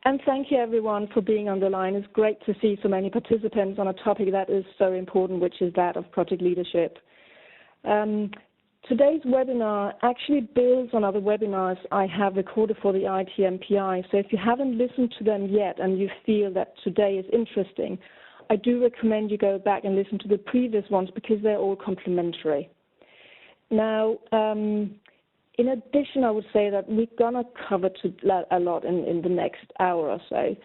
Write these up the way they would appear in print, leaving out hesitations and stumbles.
And thank you, everyone, for being on the line. It's great to see so many participants on a topic that is so important, which is that of project leadership. Today's webinar actually builds on other webinars I have recorded for the ITMPI. So if you haven't listened to them yet and you feel that today is interesting, I do recommend you go back and listen to the previous ones because they're all complementary. Now, in addition, I would say that we're going to cover a lot in the next hour or so.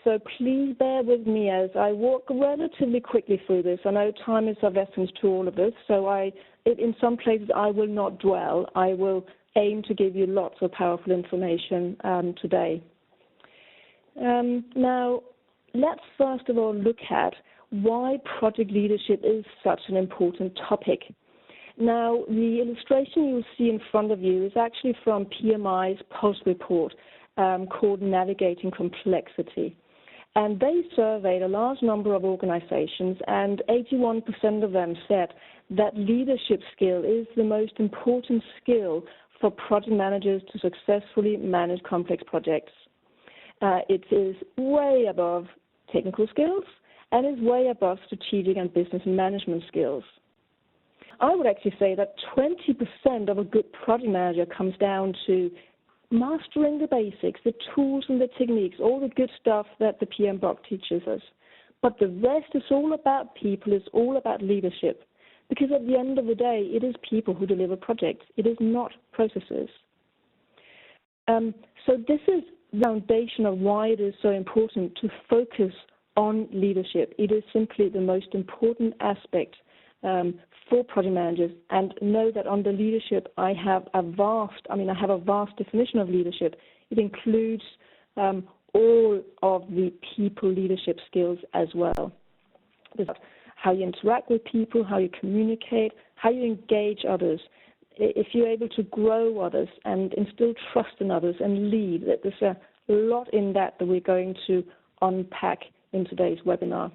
So please bear with me as I walk relatively quickly through this. I know time is of essence to all of us, so in some places I will not dwell. I will aim to give you lots of powerful information today. Now, let's first of all look at why project leadership is such an important topic. Now, the illustration you'll see in front of you is actually from PMI's Pulse report called Navigating Complexity. And they surveyed a large number of organizations, and 81% of them said that leadership skill is the most important skill for project managers to successfully manage complex projects. It is way above technical skills and is way above strategic and business management skills. I would actually say that 20% of a good project manager comes down to mastering the basics, the tools and the techniques, all the good stuff that the PM book teaches us. But the rest is all about people, it's all about leadership. Because at the end of the day, it is people who deliver projects. It is not processes. So this is the foundation of why it is so important to focus on leadership. It is simply the most important aspect for project managers, and know that under leadership I have a vast definition of leadership. It includes all of the people leadership skills as well. How you interact with people, how you communicate, how you engage others, if you're able to grow others and instill trust in others and lead. There's a lot in that we're going to unpack in today's webinar.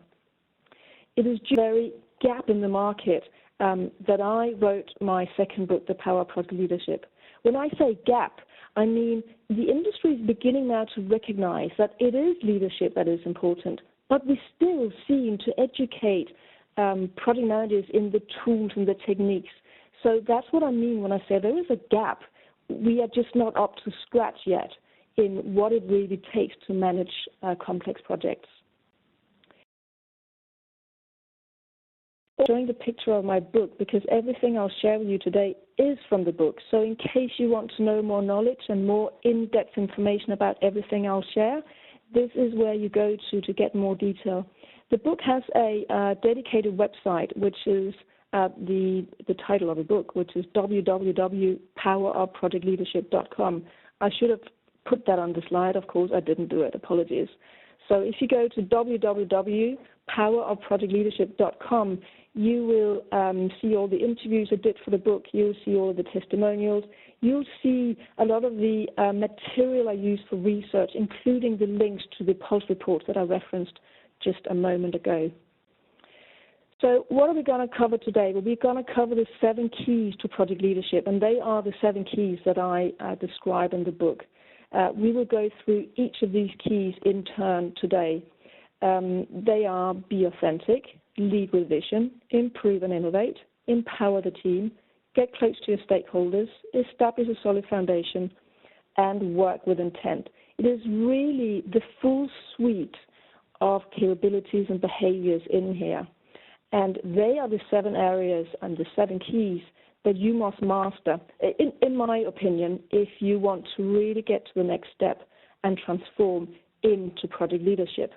It is the very gap in the market that I wrote my second book, The Power of Project Leadership. When I say gap, I mean the industry is beginning now to recognize that it is leadership that is important, but we still seem to educate project managers in the tools and the techniques. So that's what I mean when I say there is a gap. We are just not up to scratch yet in what it really takes to manage complex projects. Showing the picture of my book because everything I'll share with you today is from the book. So in case you want to know more knowledge and more in-depth information about everything I'll share, this is where you go to get more detail. The book has a dedicated website, which is the title of the book, which is www.powerofprojectleadership.com. I should have put that on the slide. Of course, I didn't do it. Apologies. So if you go to www.powerofprojectleadership.com, you will see all the interviews I did for the book. You'll see all the testimonials. You'll see a lot of the material I used for research, including the links to the Pulse reports that I referenced just a moment ago. So what are we going to cover today? Well, we're going to cover the 7 keys to project leadership, and they are the 7 keys that I describe in the book. We will go through each of these keys in turn today. They are: be authentic, lead with vision, improve and innovate, empower the team, get close to your stakeholders, establish a solid foundation, and work with intent. It is really the full suite of capabilities and behaviors in here. And they are the 7 areas and the 7 keys that you must master, in my opinion, if you want to really get to the next step and transform into project leadership.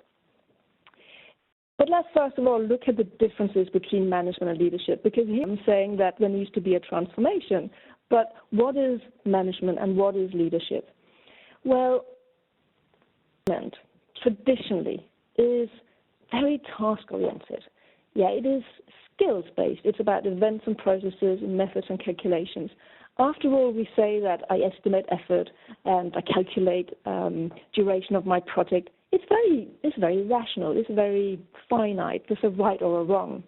But let's first of all look at the differences between management and leadership, because here I'm saying that there needs to be a transformation. But what is management and what is leadership? Well, management traditionally is very task-oriented. Yeah, it is skills-based. It's about events and processes and methods and calculations. After all, we say that I estimate effort and I calculate duration of my project. It's very rational. It's very finite. There's a right or a wrong.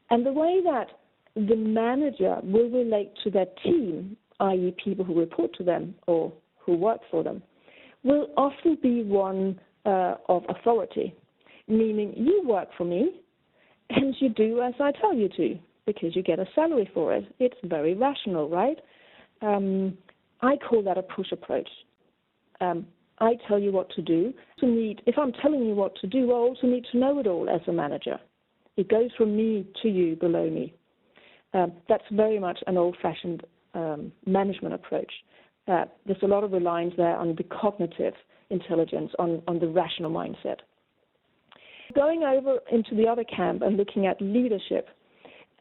And the way that the manager will relate to their team, i.e. people who report to them or who work for them, will often be one of authority, meaning you work for me and you do as I tell you to because you get a salary for it. It's very rational, right? I call that a push approach. I tell you what to do. If I'm telling you what to do, I also need to know it all as a manager. It goes from me to you below me. That's very much an old-fashioned management approach. There's a lot of reliance there on the cognitive intelligence, on the rational mindset. Going over into the other camp and looking at leadership,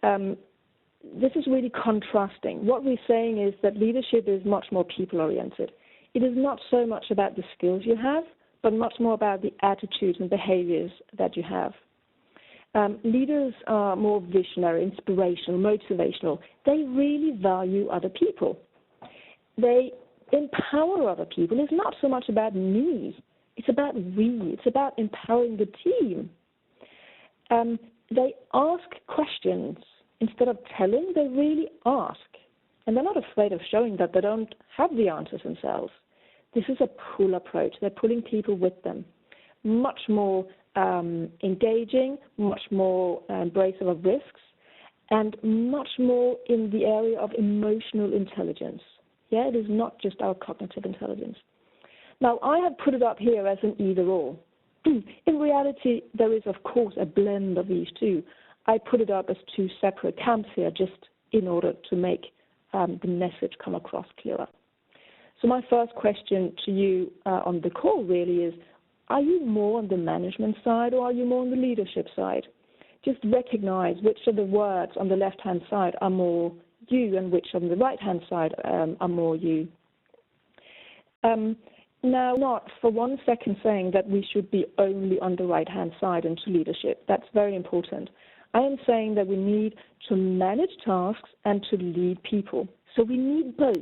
this is really contrasting. What we're saying is that leadership is much more people-oriented. It is not so much about the skills you have, but much more about the attitudes and behaviors that you have. Leaders are more visionary, inspirational, motivational. They really value other people. They empower other people. It's not so much about me. It's about we. It's about empowering the team. They ask questions. Instead of telling, they really ask. And they're not afraid of showing that they don't have the answers themselves. This is a pull approach. They're pulling people with them. Much more engaging, much more embracive of risks, and much more in the area of emotional intelligence. Yeah, it is not just our cognitive intelligence. Now, I have put it up here as an either-or. In reality, there is, of course, a blend of these two. I put it up as two separate camps here just in order to make the message come across clearer. So my first question to you on the call really is, are you more on the management side or are you more on the leadership side? Just recognize which of the words on the left-hand side are more you and which on the right-hand side are more you. Now, not for 1 second saying that we should be only on the right-hand side into leadership. That's very important. I am saying that we need to manage tasks and to lead people. So we need both.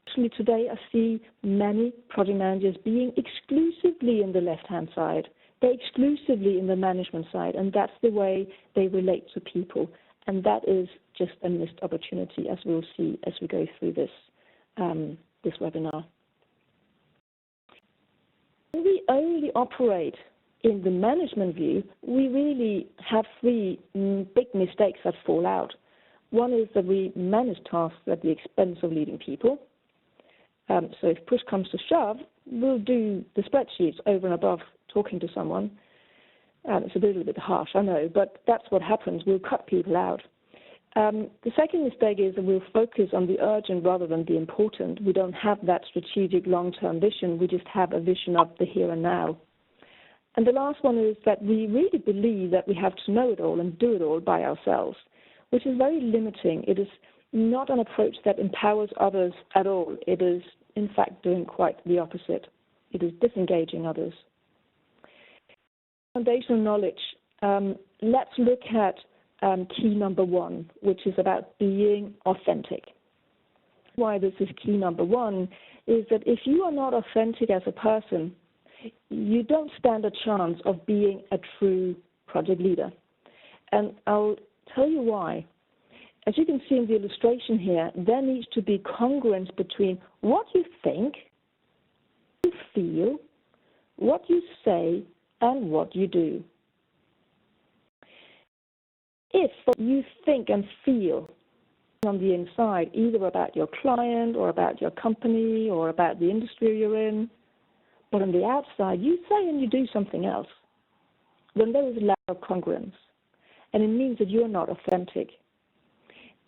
Actually, today I see many project managers being exclusively in the left-hand side. They're exclusively in the management side, and that's the way they relate to people. And that is just a missed opportunity, as we'll see as we go through this webinar. When we only operate in the management view, we really have three big mistakes that fall out. One is that we manage tasks at the expense of leading people. So if push comes to shove, we'll do the spreadsheets over and above talking to someone. It's a little bit harsh, I know, but that's what happens. We'll cut people out. The second mistake is that we'll focus on the urgent rather than the important. We don't have that strategic long-term vision. We just have a vision of the here and now. And the last one is that we really believe that we have to know it all and do it all by ourselves, which is very limiting. It is not an approach that empowers others at all. It is, in fact, doing quite the opposite. It is disengaging others. Foundational knowledge. Let's look at key number one, which is about being authentic. Why this is key number one is that if you are not authentic as a person, you don't stand a chance of being a true project leader. And I'll tell you why. As you can see in the illustration here, there needs to be congruence between what you think, what you feel, what you say, and what you do. If what you think and feel on the inside, either about your client or about your company or about the industry you're in, but on the outside you say and you do something else, then there is a lack of congruence, and it means that you're not authentic.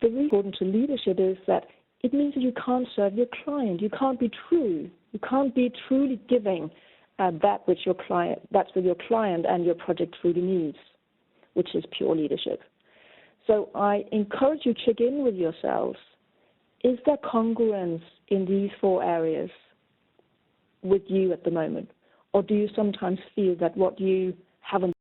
The reason important to leadership is that it means that you can't serve your client. You can't be true. You can't be truly giving that which your client and your project truly needs, which is pure leadership. So I encourage you to check in with yourselves. Is there congruence in these four areas with you at the moment? Or do you sometimes feel that what you have on